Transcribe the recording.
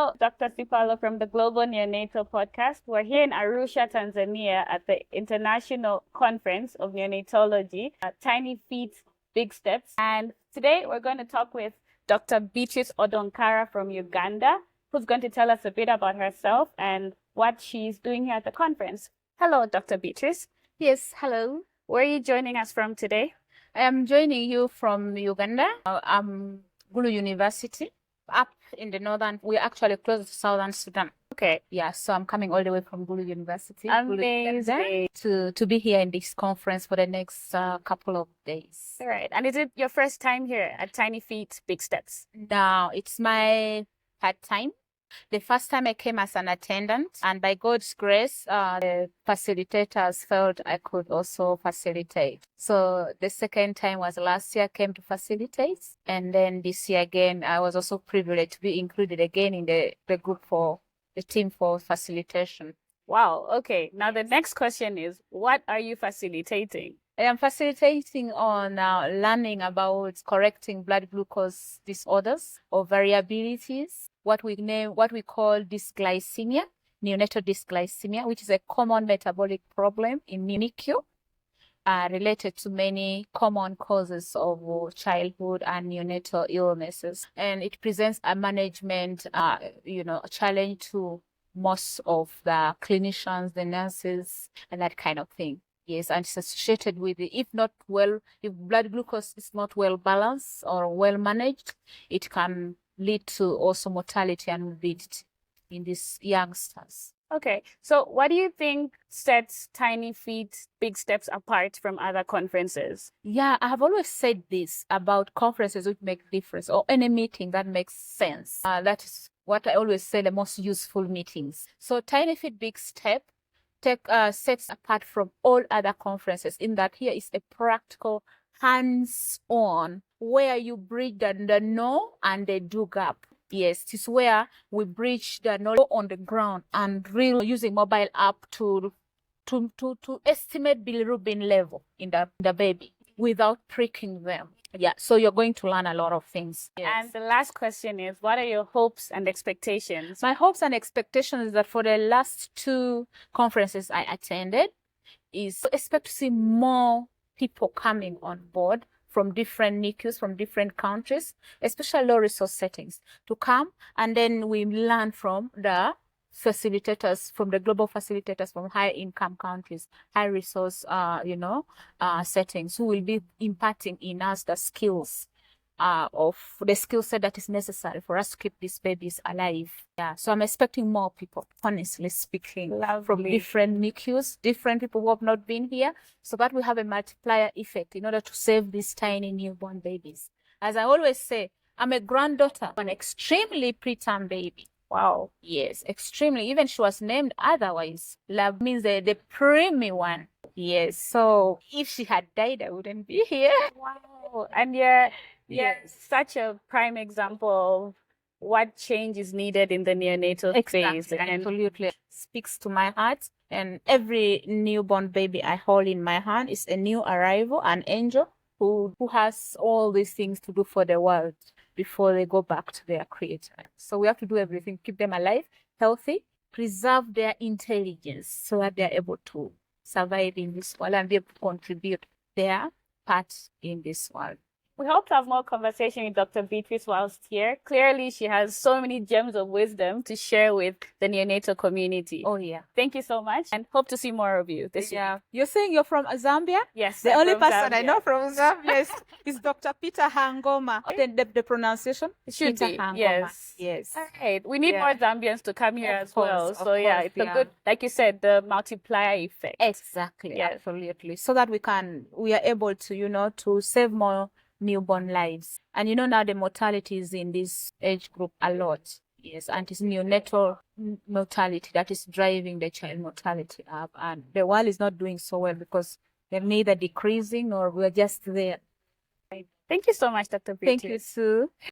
Hello, Dr. Sipalo from the Global Neonatal Podcast. We're here in Arusha, Tanzania at the International Conference of Neonatology, Tiny Feet, Big Steps. And today we're going to talk with Dr. Beatrice Odongkara from Uganda, who's going to tell us a bit about herself and what she's doing here at the conference. Hello, Dr. Beatrice. Yes, hello. Where are you joining us from today? I am joining you from Uganda. Gulu University, up in the northern. We're actually close to southern Sudan. Okay. Yeah, so I'm coming all the way from Gulu University. Amazing. To be here in this conference for the next couple of days. All right. And is it your first time here at Tiny Feet, Big Steps? Now, it's my third time. The first time I came as an attendant, and by God's grace, the facilitators felt I could also facilitate. So the second time was last year, I came to facilitate. And then this year again, I was also privileged to be included again in the group for the team for facilitation. Wow. Okay. Now the next question is, what are you facilitating? I am facilitating on learning about correcting blood glucose disorders or variabilities, what we call dysglycemia, neonatal dysglycemia, which is a common metabolic problem in NICU, related to many common causes of childhood and neonatal illnesses. And it presents a management, challenge to most of the clinicians, the nurses, and that kind of thing. Yes, and it's associated with if blood glucose is not well balanced or well managed, it can lead to also mortality and morbidity in these youngsters. Okay, so what do you think sets Tiny Feet, Big Steps apart from other conferences? Yeah, I have always said this about conferences which make difference, or any meeting that makes sense. That is what I always say, the most useful meetings. So Tiny Feet, Big Step sets apart from all other conferences in that here is a practical, hands-on, where you bridge the know and the do gap. Yes, this is where we bridge the knowledge on the ground and really using mobile app to estimate bilirubin level in the baby without pricking them. Yeah, so you're going to learn a lot of things. Yes. And the last question is, what are your hopes and expectations? My hopes and expectations is that for the last 2 conferences I attended, is to expect to see more people coming on board from different NICUs, from different countries, especially low resource settings, to come, and then we learn from the facilitators, from the global facilitators from high income countries, high resource settings, who will be imparting in us the skills of the skill set that is necessary for us to keep these babies alive. Yeah, so I'm expecting more people, honestly speaking. Lovely. From different NICUs, different people who have not been here, so that we have a multiplier effect in order to save these tiny newborn babies. As I always say, I'm a granddaughter of an extremely preterm baby. Wow. Yes, extremely. Even she was named otherwise. Love means the preemie one. Yes, so if she had died, I wouldn't be here. Wow. And you're such a prime example of what change is needed in the neonatal phase. And absolutely speaks to my heart. And every newborn baby I hold in my hand is a new arrival, an angel who has all these things to do for the world before they go back to their creator. So we have to do everything, keep them alive, healthy, preserve their intelligence so that they're able to survive in this world and be able to contribute their part in this world. We hope to have more conversation with Dr. Beatrice whilst here. Clearly, she has so many gems of wisdom to share with the neonatal community. Oh, yeah. Thank you so much, and hope to see more of you this year. You're saying you're from Zambia? Yes. The only person I know from Zambia is Dr. Peter Hangoma. The pronunciation? It should Peter be. Hangoma. Yes. All right. We need more Zambians to come here as well. So, it's a good, like you said, the multiplier effect. Exactly. Yeah. Absolutely. So that we are able to, to save more newborn lives. And now the mortality is in this age group a lot. Yes, and it's neonatal mortality that is driving the child mortality up. And the world is not doing so well because they're neither decreasing nor we're just there. Thank you so much, Dr. Beatrice. Thank you, Sue.